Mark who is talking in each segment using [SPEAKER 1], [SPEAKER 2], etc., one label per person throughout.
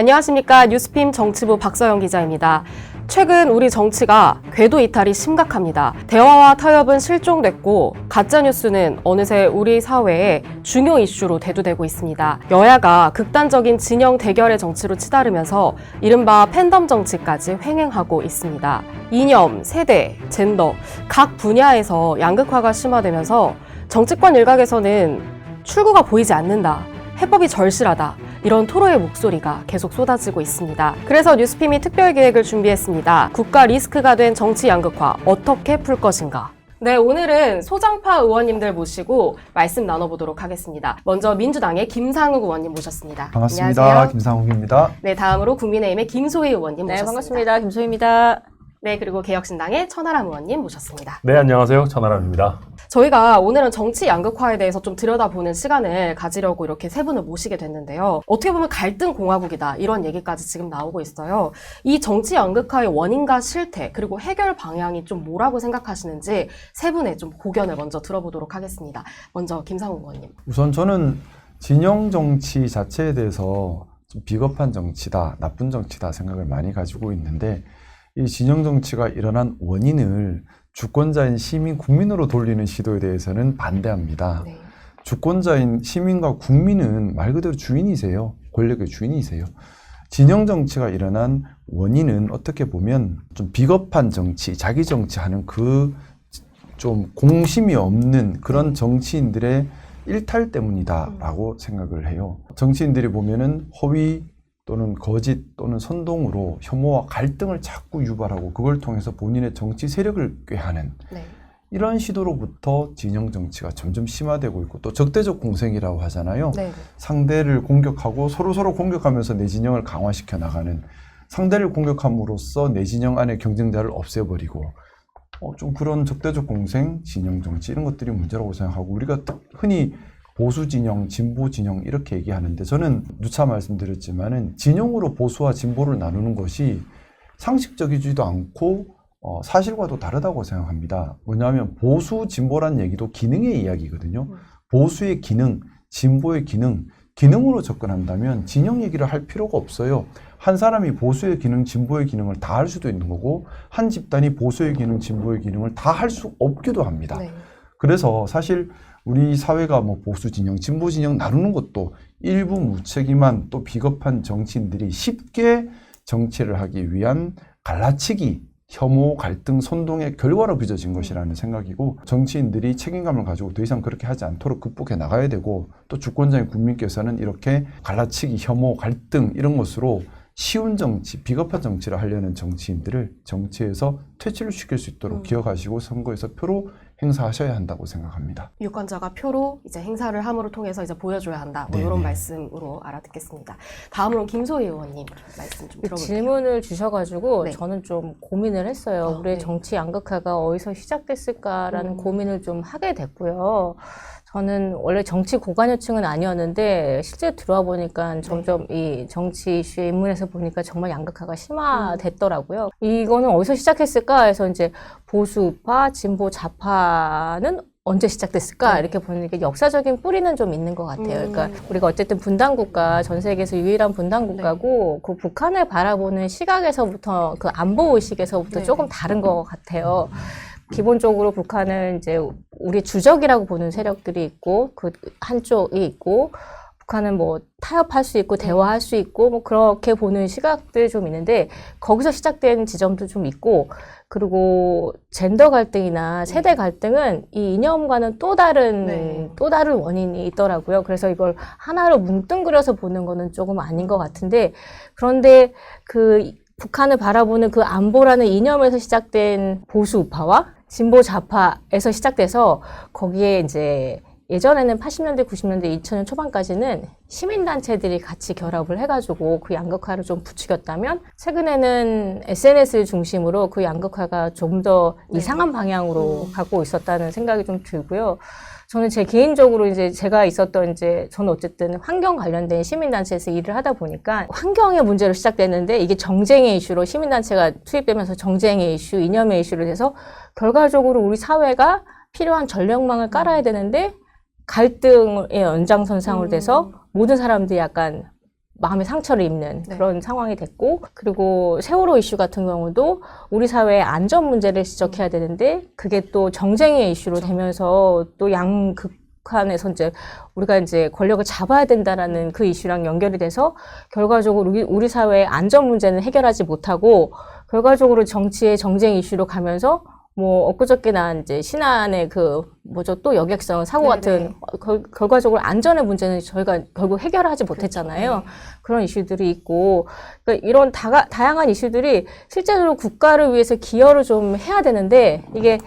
[SPEAKER 1] 안녕하십니까. 뉴스핌 정치부 박서영 기자입니다. 최근 우리 정치가 궤도 이탈이 심각합니다. 대화와 타협은 실종됐고 가짜뉴스는 어느새 우리 사회의 중요 이슈로 대두되고 있습니다. 여야가 극단적인 진영 대결의 정치로 치달으면서 이른바 팬덤 정치까지 횡행하고 있습니다. 이념, 세대, 젠더 각 분야에서 양극화가 심화되면서 정치권 일각에서는 출구가 보이지 않는다, 해법이 절실하다, 이런 토로의 목소리가 계속 쏟아지고 있습니다. 그래서 뉴스핌이 특별 기획을 준비했습니다. 국가 리스크가 된 정치 양극화 어떻게 풀 것인가? 네, 오늘은 소장파 의원님들 모시고 말씀 나눠보도록 하겠습니다. 먼저 민주당의 김상욱 의원님 모셨습니다.
[SPEAKER 2] 반갑습니다.
[SPEAKER 1] 안녕하세요.
[SPEAKER 2] 김상욱입니다.
[SPEAKER 1] 네, 다음으로 국민의힘의 김소희 의원님 모셨습니다.
[SPEAKER 3] 네, 반갑습니다. 김소희입니다.
[SPEAKER 1] 네, 그리고 개혁신당의 천하람 의원님 모셨습니다.
[SPEAKER 4] 네, 안녕하세요. 천하람입니다.
[SPEAKER 1] 저희가 오늘은 정치 양극화에 대해서 좀 들여다보는 시간을 가지려고 이렇게 세 분을 모시게 됐는데요. 어떻게 보면 갈등 공화국이다, 이런 얘기까지 지금 나오고 있어요. 이 정치 양극화의 원인과 실태, 그리고 해결 방향이 좀 뭐라고 생각하시는지 세 분의 좀 고견을 먼저 들어보도록 하겠습니다. 먼저 김상욱 의원님.
[SPEAKER 2] 우선 저는 진영 정치 자체에 대해서 좀 비겁한 정치다, 나쁜 정치다 생각을 많이 가지고 있는데, 이 진영 정치가 일어난 원인을 주권자인 시민, 국민으로 돌리는 시도에 대해서는 반대합니다.
[SPEAKER 1] 네.
[SPEAKER 2] 주권자인 시민과 국민은 말 그대로 주인이세요. 권력의 주인이세요. 진영 정치가 일어난 원인은 어떻게 보면 좀 비겁한 정치, 자기 정치하는 그 좀 공심이 없는 그런 정치인들의 일탈 때문이다라고 생각을 해요. 정치인들이 보면은 허위 또는 거짓 또는 선동으로 혐오와 갈등을 자꾸 유발하고 그걸 통해서 본인의 정치 세력을 꾀하는
[SPEAKER 1] 네.
[SPEAKER 2] 이런 시도로부터 진영 정치가 점점 심화되고 있고, 또 적대적 공생이라고 하잖아요.
[SPEAKER 1] 네.
[SPEAKER 2] 상대를 공격하고 서로 공격하면서 내 진영을 강화시켜 나가는, 상대를 공격함으로써 내 진영 안에 경쟁자를 없애버리고 좀 그런 적대적 공생, 진영 정치 이런 것들이 문제라고 생각하고, 우리가 흔히 보수 진영, 진보 진영 이렇게 얘기하는데, 저는 누차 말씀드렸지만은 진영으로 보수와 진보를 나누는 것이 상식적이지도 않고 사실과도 다르다고 생각합니다. 왜냐하면 보수, 진보란 얘기도 기능의 이야기거든요. 보수의 기능, 진보의 기능으로 접근한다면 진영 얘기를 할 필요가 없어요. 한 사람이 보수의 기능, 진보의 기능을 다 할 수도 있는 거고, 한 집단이 보수의 기능, 진보의 기능을 다 할 수 없기도 합니다.
[SPEAKER 1] 네.
[SPEAKER 2] 그래서 사실 우리 사회가 뭐 보수 진영, 진보 진영 나누는 것도 일부 무책임한 또 비겁한 정치인들이 쉽게 정치를 하기 위한 갈라치기, 혐오, 갈등, 선동의 결과로 빚어진 것이라는 생각이고, 정치인들이 책임감을 가지고 더 이상 그렇게 하지 않도록 극복해 나가야 되고, 또 주권자인 국민께서는 이렇게 갈라치기, 혐오, 갈등 이런 것으로 쉬운 정치, 비겁한 정치를 하려는 정치인들을 정치에서 퇴출을 시킬 수 있도록 기억하시고 선거에서 표로 행사하셔야 한다고 생각합니다.
[SPEAKER 1] 유권자가 표로 이제 행사를 함으로 통해서 이제 보여줘야 한다, 뭐
[SPEAKER 2] 네네.
[SPEAKER 1] 이런 말씀으로 알아듣겠습니다. 다음으로 김소희 의원님 말씀 좀 들어볼게요.
[SPEAKER 3] 질문을 주셔가지고
[SPEAKER 1] 네.
[SPEAKER 3] 저는 좀 고민을 했어요. 우리의
[SPEAKER 1] 네.
[SPEAKER 3] 정치 양극화가 어디서 시작됐을까라는 고민을 좀 하게 됐고요. 저는 원래 정치 고관여층은 아니었는데 실제 들어와 보니까 점점 이 정치 이슈에 입문해서 보니까 정말 양극화가 심화됐더라고요. 이거는 어디서 시작했을까 해서 이제 보수파, 진보 좌파는 언제 시작됐을까?
[SPEAKER 1] 네.
[SPEAKER 3] 이렇게 보는 게 역사적인 뿌리는 좀 있는 것 같아요. 그러니까 우리가 어쨌든 분단국가, 전 세계에서 유일한 분단국가고 그 북한을 바라보는 시각에서부터, 그 안보 의식에서부터
[SPEAKER 1] 네.
[SPEAKER 3] 조금 다른 것 같아요. 기본적으로 북한은 이제 우리 주적이라고 보는 세력들이 있고, 그 한쪽이 있고, 북한은 뭐 타협할 수 있고 대화할 수 있고 뭐 그렇게 보는 시각들이 좀 있는데, 거기서 시작된 지점도 좀 있고, 그리고 젠더 갈등이나 세대 갈등은 이 이념과는 또 다른 원인이 있더라고요. 그래서 이걸 하나로 뭉뚱그려서 보는 거는 조금 아닌 것 같은데, 그런데 그 북한을 바라보는 그 안보라는 이념에서 시작된 보수 우파와 진보 좌파에서 시작돼서, 거기에 이제 예전에는 80년대, 90년대, 2000년 초반까지는 시민단체들이 같이 결합을 해가지고 그 양극화를 좀 부추겼다면, 최근에는 SNS를 중심으로 그 양극화가 좀 더 이상한 방향으로 가고 있었다는 생각이 좀 들고요. 저는 제 개인적으로 이제 제가 있었던 저는 어쨌든 환경 관련된 시민단체에서 일을 하다 보니까 환경의 문제로 시작됐는데, 이게 정쟁의 이슈로 시민단체가 투입되면서 정쟁의 이슈, 이념의 이슈로 돼서 결과적으로 우리 사회가 필요한 전력망을 깔아야 되는데 갈등의 연장선상으로 돼서 모든 사람들이 약간 마음의 상처를 입는
[SPEAKER 1] 네.
[SPEAKER 3] 그런 상황이 됐고, 그리고 세월호 이슈 같은 경우도 우리 사회의 안전 문제를 지적해야 되는데 그게 또 정쟁의 이슈로 되면서 또 양극한에서 이제 우리가 이제 권력을 잡아야 된다라는 그 이슈랑 연결이 돼서 결과적으로 우리 사회의 안전 문제는 해결하지 못하고 결과적으로 정치의 정쟁 이슈로 가면서 뭐 엊그저께 난 이제 신안의 그 뭐죠 또 여객선 사고
[SPEAKER 1] 네네.
[SPEAKER 3] 같은 결과적으로 안전의 문제는 저희가 결국 해결하지 못했잖아요.
[SPEAKER 1] 그렇죠.
[SPEAKER 3] 그런 이슈들이 있고, 그러니까 이런 다양한 이슈들이 실제로 국가를 위해서 기여를 좀 해야 되는데 이게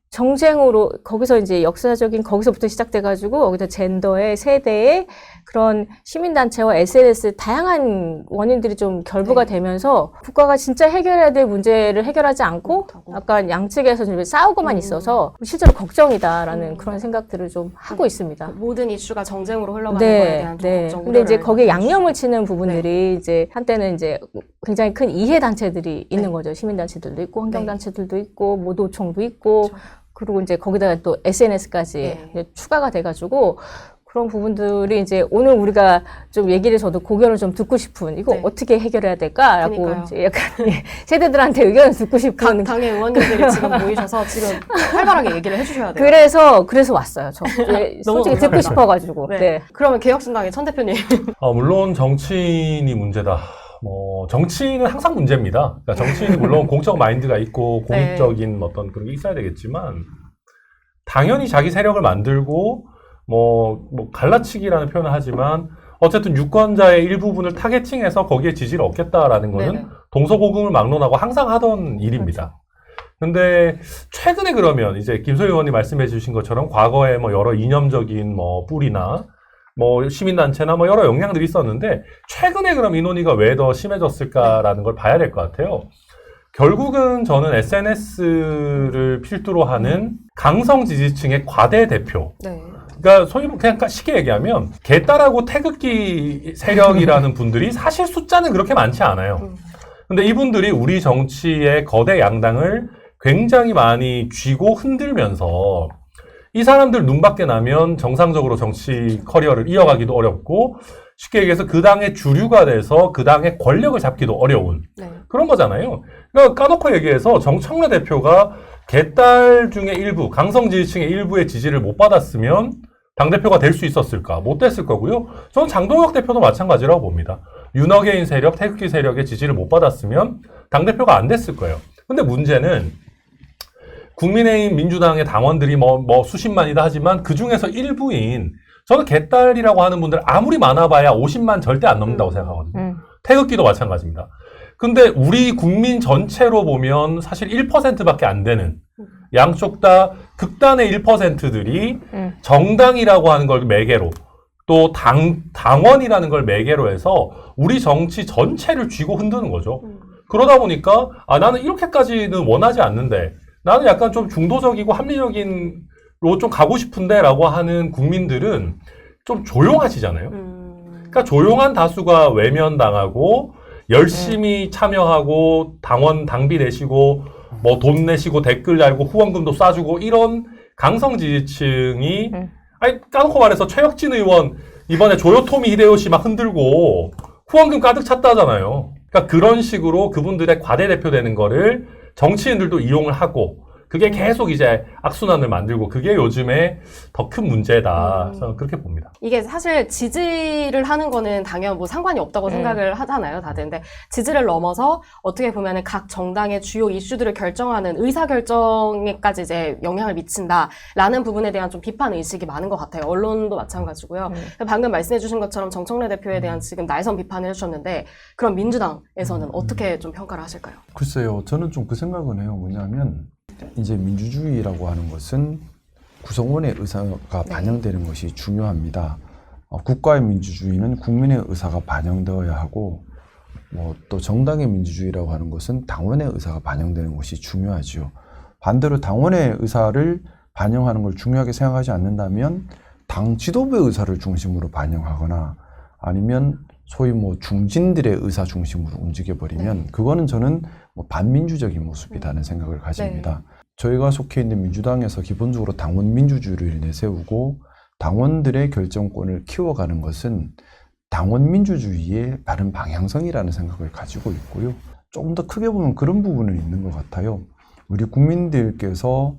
[SPEAKER 3] 정쟁으로 거기서 이제 역사적인 거기서부터 시작돼가지고 거기서 젠더의 세대의 그런 시민단체와 SNS 다양한 원인들이 좀 결부가
[SPEAKER 1] 네.
[SPEAKER 3] 되면서 국가가 진짜 해결해야 될 문제를 해결하지 않고 약간 양측에서 좀 싸우고만 있어서 실제로 걱정이다라는 그런 생각들을 좀 하고 있습니다.
[SPEAKER 1] 모든 이슈가 정쟁으로 흘러가는 거에 대한 좀 걱정.
[SPEAKER 3] 근데 이제
[SPEAKER 1] 우려를
[SPEAKER 3] 거기에
[SPEAKER 1] 해주시죠.
[SPEAKER 3] 양념을 치는 부분들이 이제 한때는 이제 굉장히 큰 이해 단체들이 있는 거죠. 시민단체들도 있고 환경단체들도 있고 뭐 노총도 있고 그리고 이제 거기다가 또 SNS까지 추가가 돼가지고 그런 부분들이 이제 오늘 우리가 좀 얘기를 저도 고견을 좀 듣고 싶은 이거 어떻게 해결해야 될까라고
[SPEAKER 1] 그러니까요.
[SPEAKER 3] 이제 약간 세대들한테 의견을 듣고 싶은
[SPEAKER 1] 당의 의원님들이 지금 모이셔서 지금 활발하게 얘기를 해주셔야 돼요.
[SPEAKER 3] 그래서 왔어요. 저 솔직히 듣고 싶어가지고.
[SPEAKER 1] 네. 그러면 개혁신당의 천 대표님.
[SPEAKER 4] 물론 정치인이 문제다. 정치인은 항상 문제입니다. 그러니까 정치인이 물론 공적 마인드가 있고 공익적인 어떤 그런 게 있어야 되겠지만 당연히 자기 세력을 만들고 갈라치기라는 표현을 하지만 어쨌든 유권자의 일부분을 타겟팅해서 거기에 지지를 얻겠다라는 거는
[SPEAKER 1] 네네.
[SPEAKER 4] 동서고금을 막론하고 항상 하던 일입니다. 근데 최근에 그러면 이제 김소희 의원이 말씀해 주신 것처럼 과거에 여러 이념적인 뿌리나 시민단체나 여러 영향들이 있었는데 최근에 그럼 이 논의가 왜 더 심해졌을까라는 걸 봐야 될 것 같아요. 결국은 저는 SNS를 필두로 하는 강성 지지층의 과대 대표.
[SPEAKER 1] 네.
[SPEAKER 4] 그러니까 소위 그냥 쉽게 얘기하면 개딸하고 태극기 세력이라는 분들이 사실 숫자는 그렇게 많지 않아요. 근데 이분들이 우리 정치의 거대 양당을 굉장히 많이 쥐고 흔들면서 이 사람들 눈밖에 나면 정상적으로 정치 커리어를 이어가기도 어렵고 쉽게 얘기해서 그 당의 주류가 돼서 그 당의 권력을 잡기도 어려운 그런 거잖아요. 그러니까 까놓고 얘기해서 정청래 대표가 개딸 중에 일부, 강성 지지층의 일부의 지지를 못 받았으면 당대표가 될 수 있었을까? 못 됐을 거고요. 저는 장동혁 대표도 마찬가지라고 봅니다. 윤어게인 세력, 태극기 세력의 지지를 못 받았으면 당대표가 안 됐을 거예요. 근데 문제는 국민의힘 민주당의 당원들이 수십만이다 하지만 그 중에서 일부인 저는 개딸이라고 하는 분들 아무리 많아봐야 50만 절대 안 넘는다고 생각하거든요. 태극기도 마찬가지입니다. 근데 우리 국민 전체로 보면 사실 1%밖에 안 되는 양쪽 다 극단의 1%들이 정당이라고 하는 걸 매개로 또 당원이라는 걸 매개로 해서 우리 정치 전체를 쥐고 흔드는 거죠. 그러다 보니까 나는 이렇게까지는 원하지 않는데 나는 약간 좀 중도적이고 합리적인로 좀 가고 싶은데 라고 하는 국민들은 좀 조용하시잖아요. 그러니까 조용한 다수가 외면당하고 열심히 참여하고 당원 당비 내시고 돈 내시고 댓글 달고 후원금도 쏴주고 이런 강성 지지층이 까놓고 말해서 최혁진 의원 이번에 조요토미 히데요시 막 흔들고 후원금 가득 찼다 하잖아요. 그러니까 그런 식으로 그분들의 과대대표되는 거를 정치인들도 이용을 하고 그게 계속 이제 악순환을 만들고 그게 요즘에 더 큰 문제다. 저는 그렇게 봅니다.
[SPEAKER 1] 이게 사실 지지를 하는 거는 당연 상관이 없다고 생각을 하잖아요, 다들. 근데 지지를 넘어서 어떻게 보면은 각 정당의 주요 이슈들을 결정하는 의사결정에까지 이제 영향을 미친다라는 부분에 대한 좀 비판 의식이 많은 것 같아요. 언론도 마찬가지고요. 방금 말씀해 주신 것처럼 정청래 대표에 대한 지금 날선 비판을 해주셨는데 그럼 민주당에서는 어떻게 좀 평가를 하실까요?
[SPEAKER 2] 글쎄요. 저는 좀 그 생각은 해요. 뭐냐면 이제 민주주의라고 하는 것은 구성원의 의사가 반영되는 것이 중요합니다. 국가의 민주주의는 국민의 의사가 반영되어야 하고 또 정당의 민주주의라고 하는 것은 당원의 의사가 반영되는 것이 중요하죠. 반대로 당원의 의사를 반영하는 걸 중요하게 생각하지 않는다면 당 지도부의 의사를 중심으로 반영하거나 아니면 소위 중진들의 의사 중심으로 움직여버리면 그거는 저는 반민주적인 모습이라는 생각을 가집니다. 저희가 속해 있는 민주당에서 기본적으로 당원 민주주의를 내세우고 당원들의 결정권을 키워가는 것은 당원 민주주의의 바른 방향성이라는 생각을 가지고 있고요. 좀 더 크게 보면 그런 부분은 있는 것 같아요. 우리 국민들께서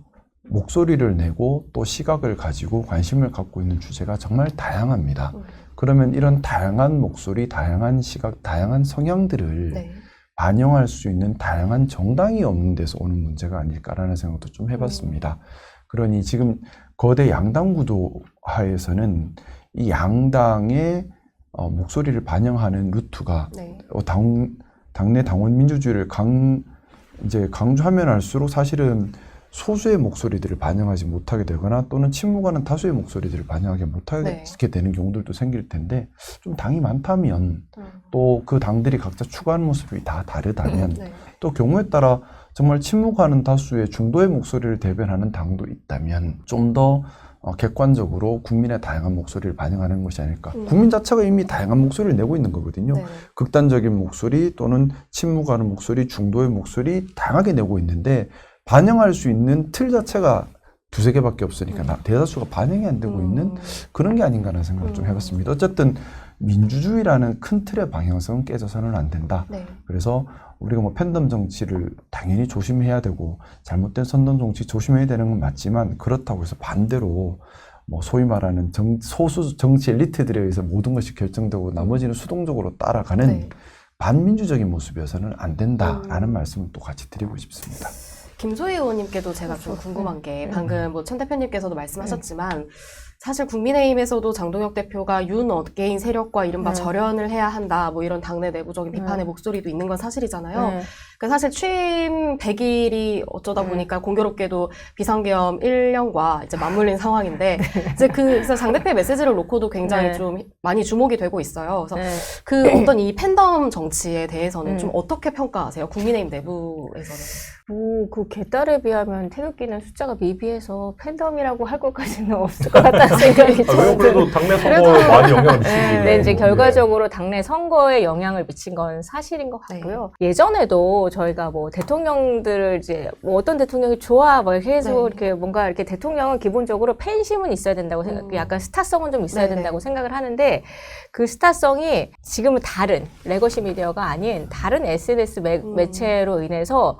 [SPEAKER 2] 목소리를 내고 또 시각을 가지고 관심을 갖고 있는 주제가 정말 다양합니다. 그러면 이런 다양한 목소리, 다양한 시각, 다양한 성향들을
[SPEAKER 1] 네.
[SPEAKER 2] 반영할 수 있는 다양한 정당이 없는 데서 오는 문제가 아닐까라는 생각도 좀 해봤습니다. 그러니 지금 거대 양당 구도 하에서는 이 양당의 목소리를 반영하는 루트가
[SPEAKER 1] 네.
[SPEAKER 2] 당내 당원 민주주의를 강조하면 할수록 사실은 소수의 목소리들을 반영하지 못하게 되거나 또는 침묵하는 다수의 목소리들을 반영하지 못하게
[SPEAKER 1] 네.
[SPEAKER 2] 되는 경우들도 생길 텐데 좀 당이 많다면 또 그 당들이 각자 추구하는 모습이 다 다르다면
[SPEAKER 1] 네.
[SPEAKER 2] 또 경우에 따라 정말 침묵하는 다수의 중도의 목소리를 대변하는 당도 있다면 좀 더 객관적으로 국민의 다양한 목소리를 반영하는 것이 아닐까. 국민 자체가 이미 다양한 목소리를 내고 있는 거거든요.
[SPEAKER 1] 네.
[SPEAKER 2] 극단적인 목소리 또는 침묵하는 목소리, 중도의 목소리 다양하게 내고 있는데 반영할 수 있는 틀 자체가 두세 개밖에 없으니까 대다수가 반영이 안 되고 있는 그런 게 아닌가라는 생각을 좀 해봤습니다. 어쨌든 민주주의라는 큰 틀의 방향성은 깨져서는 안 된다.
[SPEAKER 1] 네.
[SPEAKER 2] 그래서 우리가 뭐 팬덤 정치를 당연히 조심해야 되고 잘못된 선동 정치 조심해야 되는 건 맞지만 그렇다고 해서 반대로 뭐 소위 말하는 소수 정치 엘리트들에 의해서 모든 것이 결정되고 나머지는 수동적으로 따라가는
[SPEAKER 1] 네.
[SPEAKER 2] 반민주적인 모습이어서는 안 된다라는 말씀을 또 같이 드리고 싶습니다.
[SPEAKER 1] 김소희 의원님께도 제가 좀 궁금한 게 방금 뭐 천 대표님께서도 말씀하셨지만 사실 국민의힘에서도 장동혁 대표가 윤 어게인 세력과 이른바 절연을 해야 한다 뭐 이런 당내 내부적인 비판의 목소리도 있는 건 사실이잖아요. 그러니까 사실 취임 100일이 어쩌다 보니까 공교롭게도 비상계엄 1년과 이제 맞물린 상황인데 이제 그래서 장 대표의 메시지를 놓고도 굉장히 좀 많이 주목이 되고 있어요. 그래서 그 어떤 이 팬덤 정치에 대해서는 좀 어떻게 평가하세요? 국민의힘 내부에서는.
[SPEAKER 3] 그 개딸에 비하면 태극기는 숫자가 미비해서 팬덤이라고 할 것까지는 없을 것 같다는 생각이
[SPEAKER 4] 왜요? 그래도 당내 선거에 많이 영향을 미치지.
[SPEAKER 3] 네, 이제 결과적으로 당내 선거에 영향을 미친 건 사실인 것 같고요. 예전에도 저희가 뭐 대통령들을 이제 뭐 어떤 대통령이 좋아 뭐 계속 이렇게 뭔가 이렇게 대통령은 기본적으로 팬심은 있어야 된다고 생각, 약간 스타성은 좀 있어야 된다고 생각을 하는데 그 스타성이 지금은 다른 레거시 미디어가 아닌 다른 SNS 매체로 인해서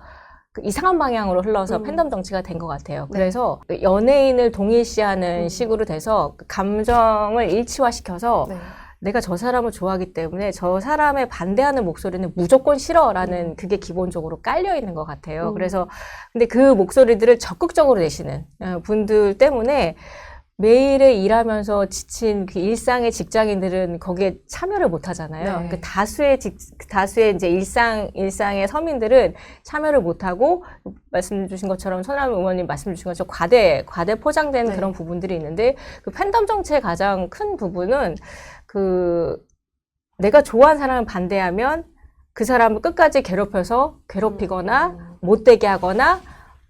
[SPEAKER 3] 이상한 방향으로 흘러서 팬덤 정치가 된 것 같아요. 그래서 연예인을 동일시하는 식으로 돼서 감정을 일치화시켜서 내가 저 사람을 좋아하기 때문에 저 사람에 반대하는 목소리는 무조건 싫어라는 그게 기본적으로 깔려 있는 것 같아요. 그래서 근데 그 목소리들을 적극적으로 내시는 분들 때문에 매일에 일하면서 지친 그 일상의 직장인들은 거기에 참여를 못 하잖아요. 그 다수의 이제 일상의 서민들은 참여를 못 하고 말씀 주신 것처럼 손아람 의원님 말씀 주신 것처럼 과대 포장된 그런 부분들이 있는데 그 팬덤 정치의 가장 큰 부분은 그 내가 좋아하는 사람을 반대하면 그 사람을 끝까지 괴롭히거나 못되게 하거나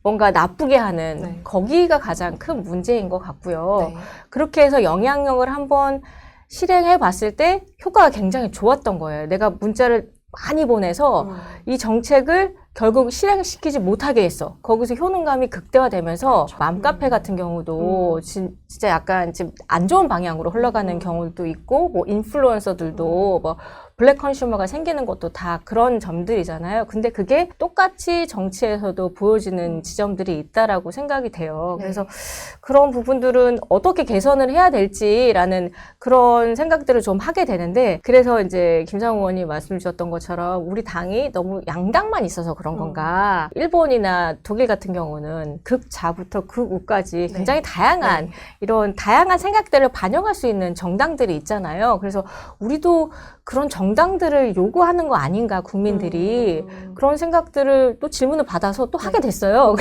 [SPEAKER 3] 뭔가 나쁘게 하는 거기가 가장 큰 문제인 것 같고요. 그렇게 해서 영향력을 한번 실행해 봤을 때 효과가 굉장히 좋았던 거예요. 내가 문자를 많이 보내서 이 정책을 결국 실행시키지 못하게 했어. 거기서 효능감이 극대화되면서 맘카페 같은 경우도 진짜 약간 지금 안 좋은 방향으로 흘러가는 경우도 있고 뭐 인플루언서들도 뭐 블랙 컨슈머가 생기는 것도 다 그런 점들이잖아요. 근데 그게 똑같이 정치에서도 보여지는 지점들이 있다라고 생각이 돼요. 그래서 그런 부분들은 어떻게 개선을 해야 될지라는 그런 생각들을 좀 하게 되는데 그래서 이제 김상우 의원이 말씀 주셨던 것처럼 우리 당이 너무 양당만 있어서 그런 건가. 일본이나 독일 같은 경우는 극자부터 극우까지 굉장히 다양한 이런 다양한 생각들을 반영할 수 있는 정당들이 있잖아요. 그래서 우리도 그런 정당들을 요구하는 거 아닌가 국민들이 그런 생각들을 또 질문을 받아서 또 하게 됐어요.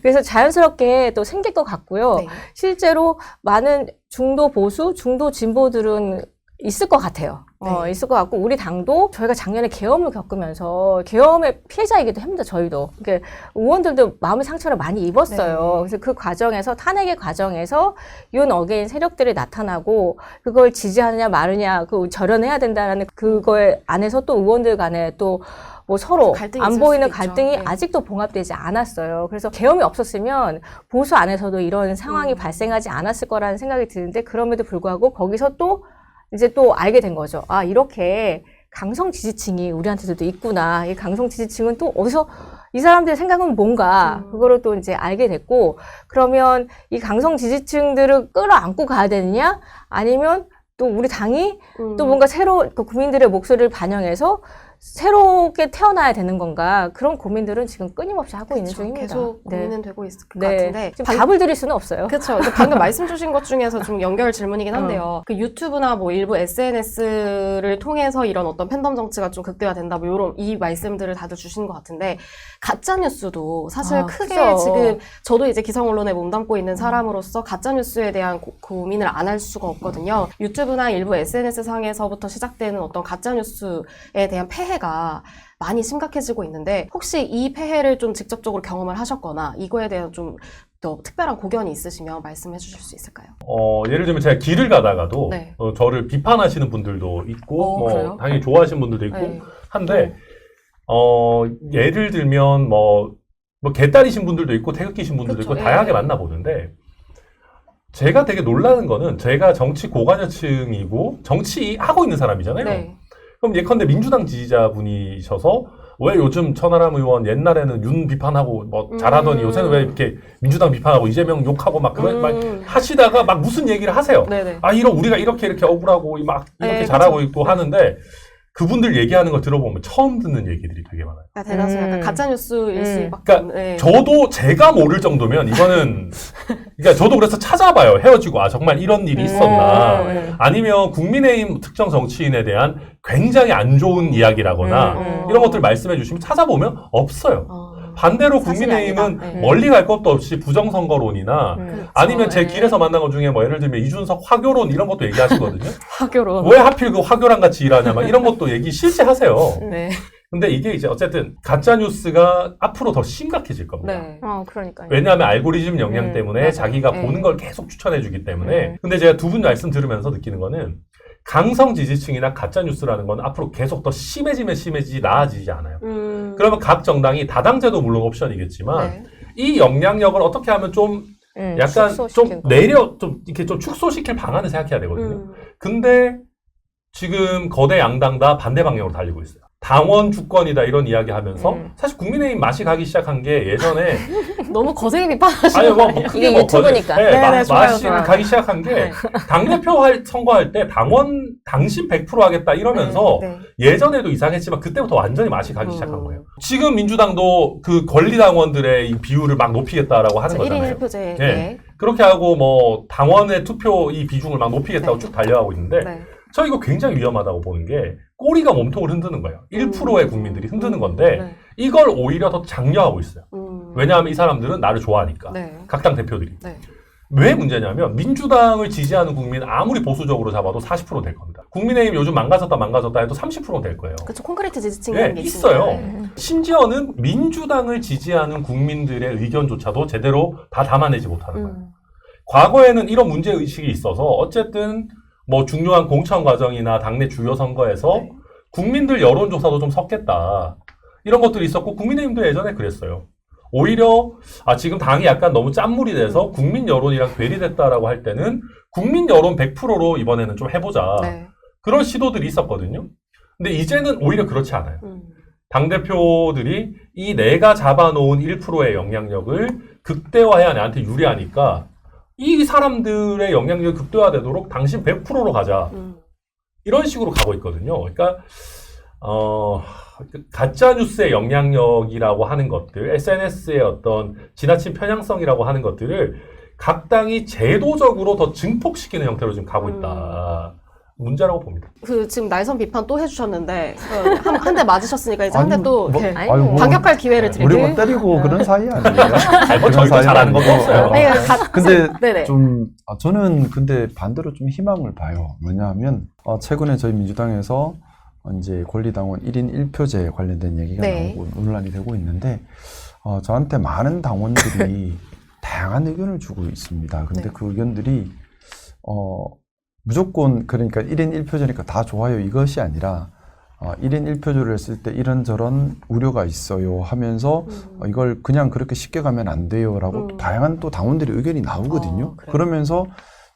[SPEAKER 3] 그래서 자연스럽게 또 생길 것 같고요. 실제로 많은 중도 보수, 중도 진보들은 있을 것 같아요. 있을 것 같고 우리 당도 저희가 작년에 계엄을 겪으면서 계엄의 피해자이기도 합니다. 저희도. 그러니까 의원들도 마음의 상처를 많이 입었어요. 그래서 그 과정에서 탄핵의 과정에서 윤 어게인 세력들이 나타나고 그걸 지지하느냐 마느냐 그 절연해야 된다라는 그거에 안에서 또 의원들 간에 또 뭐 서로 안 보이는 갈등이 아직도 봉합되지 않았어요. 그래서 계엄이 없었으면 보수 안에서도 이런 상황이 발생하지 않았을 거라는 생각이 드는데 그럼에도 불구하고 거기서 또 이제 또 알게 된 거죠. 아, 이렇게 강성 지지층이 우리한테도 있구나. 이 강성 지지층은 또 어디서 이 사람들의 생각은 뭔가 그거를 또 이제 알게 됐고, 그러면 이 강성 지지층들을 끌어안고 가야 되느냐, 아니면 또 우리 당이 또 뭔가 새로 그 국민들의 목소리를 반영해서 새롭게 태어나야 되는 건가, 그런 고민들은 지금 끊임없이 하고 있는 중입니다.
[SPEAKER 1] 계속
[SPEAKER 3] 네.
[SPEAKER 1] 고민은 되고 있을 것
[SPEAKER 3] 네.
[SPEAKER 1] 같은데
[SPEAKER 3] 지금 답을 드릴 수는 없어요.
[SPEAKER 1] 그렇죠. 방금 말씀 주신 것 중에서 좀 연결 질문이긴 한데요. 그 유튜브나 뭐 일부 SNS를 통해서 이런 어떤 팬덤 정치가 좀 극대화된다, 뭐 이런 이 말씀들을 다들 주신 것 같은데, 가짜 뉴스도 사실 크게
[SPEAKER 3] 그죠.
[SPEAKER 1] 지금 저도 이제 기성 언론에 몸담고 있는 사람으로서 가짜 뉴스에 대한 고민을 안 할 수가 없거든요. 유튜브나 일부 SNS 상에서부터 시작되는 어떤 가짜 뉴스에 대한 폐해가 많이 심각해지고 있는데, 혹시 이 폐해를 좀 직접적으로 경험을 하셨거나 이거에 대한 좀 더 특별한 고견이 있으시면 말씀해 주실 수 있을까요?
[SPEAKER 4] 예를 들면 제가 길을 가다가도
[SPEAKER 1] 네.
[SPEAKER 4] 저를 비판하시는 분들도 있고,
[SPEAKER 1] 그래요?
[SPEAKER 4] 당연히 좋아하시는 분들도 있고
[SPEAKER 1] 네.
[SPEAKER 4] 한데, 예를 들면 뭐 개딸이신 분들도 있고 태극기신 분들도
[SPEAKER 1] 그쵸,
[SPEAKER 4] 있고
[SPEAKER 1] 예.
[SPEAKER 4] 다양하게 만나보는데, 제가 되게 놀라는 거는, 제가 정치 고관여층이고 정치하고 있는 사람이잖아요.
[SPEAKER 1] 네.
[SPEAKER 4] 그럼 예컨대 민주당 지지자분이셔서 왜 요즘 천하람 의원 옛날에는 윤 비판하고 뭐 잘하더니 요새는 왜 이렇게 민주당 비판하고 이재명 욕하고 막 그런 말 하시다가 막 무슨 얘기를 하세요.
[SPEAKER 1] 네네.
[SPEAKER 4] 아, 우리가 이렇게 억울하고 막 이렇게
[SPEAKER 1] 네,
[SPEAKER 4] 잘하고
[SPEAKER 1] 그쵸.
[SPEAKER 4] 있고 하는데, 그분들 얘기하는 거 들어보면 처음 듣는 얘기들이 되게 많아요.
[SPEAKER 1] 대단하죠. 약간 가짜 뉴스일 수밖에.
[SPEAKER 4] 그러니까
[SPEAKER 1] 네.
[SPEAKER 4] 저도 제가 모를 정도면 이거는, 그러니까 저도 그래서 찾아봐요. 헤어지고, 아, 정말 이런 일이 있었나. 아니면 국민의힘 특정 정치인에 대한 굉장히 안 좋은 이야기라거나 이런 것들 말씀해 주시면 찾아보면 없어요. 반대로
[SPEAKER 1] 사실이
[SPEAKER 4] 국민의힘은
[SPEAKER 1] 아니다. 네.
[SPEAKER 4] 멀리 갈 것도 없이 부정선거론이나 아니면 제
[SPEAKER 1] 네.
[SPEAKER 4] 길에서 만난 것 중에 뭐 예를 들면 이준석 화교론 이런 것도 얘기하시거든요.
[SPEAKER 1] 화교로.
[SPEAKER 4] 왜 하필 그 화교랑 같이 일하냐 막 이런 것도 얘기 실제 하세요.
[SPEAKER 1] 네.
[SPEAKER 4] 근데 이게 이제 어쨌든 가짜 뉴스가 앞으로 더 심각해질 겁니다.
[SPEAKER 1] 네.
[SPEAKER 3] 그러니까요.
[SPEAKER 4] 왜냐하면 알고리즘 영향 때문에
[SPEAKER 1] 맞아요.
[SPEAKER 4] 자기가
[SPEAKER 1] 네.
[SPEAKER 4] 보는 걸 계속 추천해 주기 때문에. 근데 제가 두 분 말씀 들으면서 느끼는 거는, 강성 지지층이나 가짜 뉴스라는 건 앞으로 계속 더 심해지면 심해지지 나아지지 않아요. 그러면 각 정당이 다당제도 물론 옵션이겠지만
[SPEAKER 1] 네.
[SPEAKER 4] 이 영향력을 어떻게 하면 좀 약간 좀 이렇게 좀 축소시킬 방안을 생각해야 되거든요. 근데 지금 거대 양당 다 반대 방향으로 달리고 있어요. 당원 주권이다 이런 이야기 하면서 사실 국민의힘 맛이 가기 시작한 게 예전에
[SPEAKER 1] 너무 거세게 비판하시는 거 아니에요?
[SPEAKER 3] 이게 유튜브니까.
[SPEAKER 1] 네네, 좋아요,
[SPEAKER 4] 맛이
[SPEAKER 1] 좋아요.
[SPEAKER 4] 가기 시작한 게, 당대표 선거할 때 당신 100% 하겠다 이러면서
[SPEAKER 1] 네.
[SPEAKER 4] 예전에도 이상했지만 그때부터 완전히 맛이 가기 시작한 거예요. 지금 민주당도 그 권리당원들의 이 비율을 막 높이겠다라고 하는
[SPEAKER 1] 1인
[SPEAKER 4] 거잖아요.
[SPEAKER 1] 1표제.
[SPEAKER 4] 네.
[SPEAKER 1] 네.
[SPEAKER 4] 그렇게 하고 뭐 당원의 투표 이 비중을 막 높이겠다고 쭉 달려가고 있는데,
[SPEAKER 1] 네.
[SPEAKER 4] 저 이거 굉장히 위험하다고 보는 게, 꼬리가 몸통을 흔드는 거예요. 1%의 국민들이 흔드는 건데
[SPEAKER 1] 네.
[SPEAKER 4] 이걸 오히려 더 장려하고 있어요. 왜냐하면 이 사람들은 나를 좋아하니까.
[SPEAKER 1] 네.
[SPEAKER 4] 각 당 대표들이.
[SPEAKER 1] 네.
[SPEAKER 4] 왜 문제냐면, 민주당을 지지하는 국민 아무리 보수적으로 잡아도 40% 될 겁니다. 국민의힘 요즘 망가졌다 해도 30% 될 거예요.
[SPEAKER 1] 그렇죠. 콘크리트 지지층이라는
[SPEAKER 4] 네,
[SPEAKER 1] 게 있습니다.
[SPEAKER 4] 있어요.
[SPEAKER 1] 네.
[SPEAKER 4] 심지어는 민주당을 지지하는 국민들의 의견조차도 제대로 다 담아내지 못하는 거예요. 과거에는 이런 문제의식이 있어서 어쨌든 뭐 중요한 공천 과정이나 당내 주요 선거에서
[SPEAKER 1] 네.
[SPEAKER 4] 국민들 여론조사도 좀 섞겠다. 이런 것들이 있었고, 국민의힘도 예전에 그랬어요. 오히려 지금 당이 약간 너무 짠물이 돼서 국민 여론이랑 괴리됐다라고 할 때는 국민 여론 100%로 이번에는 좀 해보자.
[SPEAKER 1] 네.
[SPEAKER 4] 그런 시도들이 있었거든요. 근데 이제는 오히려 그렇지 않아요. 당대표들이 이 내가 잡아놓은 1%의 영향력을 극대화해야 나한테 유리하니까 이 사람들의 영향력이 극대화되도록 당신 100%로 가자. 이런 식으로 가고 있거든요. 그러니까 가짜 뉴스의 영향력이라고 하는 것들, SNS의 어떤 지나친 편향성이라고 하는 것들을 각 당이 제도적으로 더 증폭시키는 형태로 지금 가고 있다. 문제라고 봅니다.
[SPEAKER 1] 지금 날선 비판 또 해주셨는데 한 대 맞으셨으니까 이제 한 대 또
[SPEAKER 2] 뭐,
[SPEAKER 1] 이렇게
[SPEAKER 2] 아유, 뭐,
[SPEAKER 1] 반격할 기회를
[SPEAKER 2] 우리
[SPEAKER 1] 드릴게요.
[SPEAKER 2] 뭐 때리고 그런 사이 아니에요?
[SPEAKER 4] 뭐 저희도
[SPEAKER 2] 사이
[SPEAKER 4] 잘하는 것도
[SPEAKER 2] 아니고.
[SPEAKER 4] 없어요.
[SPEAKER 1] 아니,
[SPEAKER 2] 근데
[SPEAKER 1] 네네.
[SPEAKER 2] 저는 근데 반대로 좀 희망을 봐요. 왜냐하면 최근에 저희 민주당에서 이제 권리당원 1인 1표제 관련된 얘기가
[SPEAKER 1] 네.
[SPEAKER 2] 나오고 논란이 되고 있는데, 저한테 많은 당원들이 다양한 의견을 주고 있습니다. 근데
[SPEAKER 1] 네.
[SPEAKER 2] 그 의견들이 무조건 그러니까 1인 1표제니까 다 좋아요 이것이 아니라 1인 1표제를 했을 때 이런저런 우려가 있어요 하면서 이걸 그냥 그렇게 쉽게 가면 안 돼요라고 또 다양한 또 당원들의 의견이 나오거든요.
[SPEAKER 1] 그래요?
[SPEAKER 2] 그러면서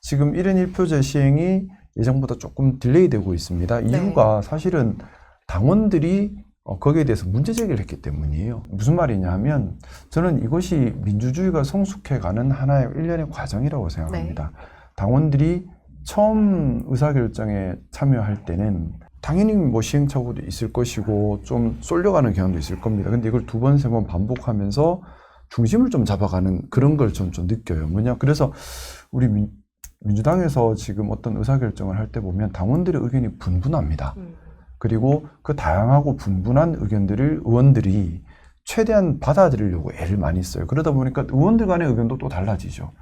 [SPEAKER 2] 지금 1인 1표제 시행이 예정보다 조금 딜레이되고 있습니다. 이유가 사실은 당원들이 거기에 대해서 문제 제기를 했기 때문이에요. 무슨 말이냐 하면 저는 이것이 민주주의가 성숙해가는 하나의 일련의 과정이라고 생각합니다. 당원들이 처음 의사결정에 참여할 때는 당연히 뭐 시행착오도 있을 것이고 좀 쏠려가는 경향도 있을 겁니다. 근데 이걸 두 번, 세 번 반복하면서 중심을 좀 잡아가는 그런 걸 좀 느껴요. 뭐냐? 그래서 우리 민주당에서 지금 어떤 의사결정을 할 때 보면 당원들의 의견이 분분합니다. 그리고 그 다양하고 분분한 의견들을 의원들이 최대한 받아들이려고 애를 많이 써요. 그러다 보니까 의원들 간의 의견도 또 달라지죠.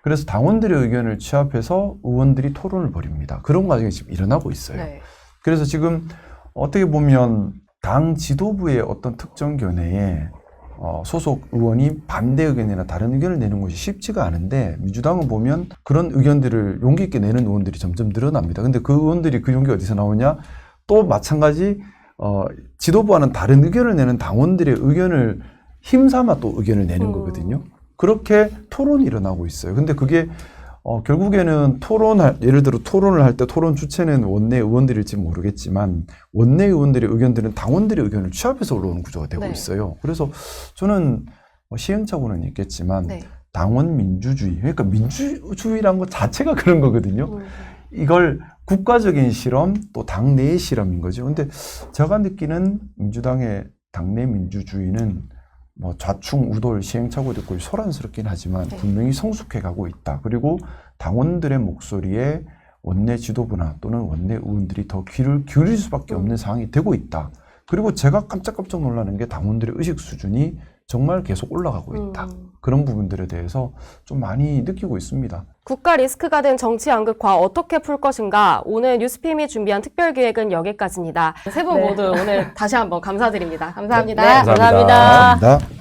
[SPEAKER 2] 그래서 당원들의 의견을 취합해서 의원들이 토론을 벌입니다. 그런 과정이 지금 일어나고 있어요.
[SPEAKER 1] 네.
[SPEAKER 2] 그래서 지금 어떻게 보면 당 지도부의 어떤 특정 견해에 소속 의원이 반대 의견이나 다른 의견을 내는 것이 쉽지가 않은데 민주당은 보면 그런 의견들을 용기 있게 내는 의원들이 점점 늘어납니다. 근데 그 의원들이 그 용기 어디서 나오냐? 또 마찬가지 지도부와는 다른 의견을 내는 당원들의 의견을 힘삼아 또 의견을 내는 거거든요. 그렇게 토론이 일어나고 있어요. 근데 그게 결국에는 예를 들어 토론을 할 때 토론 주체는 원내 의원들일지 모르겠지만 원내 의원들의 의견들은 당원들의 의견을 취합해서 올라오는 구조가 되고 있어요. 그래서 저는 시행착오는 있겠지만 당원 민주주의, 그러니까 민주주의란 것 자체가 그런 거거든요. 이걸 국가적인 실험 또 당내의 실험인 거죠. 근데 제가 느끼는 민주당의 당내 민주주의는 뭐 좌충 우돌 시행착오도 있고 소란스럽긴 하지만 분명히 성숙해 가고 있다. 그리고 당원들의 목소리에 원내 지도부나 또는 원내 의원들이 더 귀를 기울일 수밖에 없는 상황이 되고 있다. 그리고 제가 깜짝깜짝 놀라는 게 당원들의 의식 수준이 정말 계속 올라가고 있다. 그런 부분들에 대해서 좀 많이 느끼고 있습니다.
[SPEAKER 1] 국가 리스크가 된 정치 양극화 어떻게 풀 것인가? 오늘 뉴스핌이 준비한 특별기획은 여기까지입니다. 세 분 모두 오늘 다시 한번 감사드립니다. 감사합니다.
[SPEAKER 4] 감사합니다.
[SPEAKER 3] 감사합니다.
[SPEAKER 2] 감사합니다.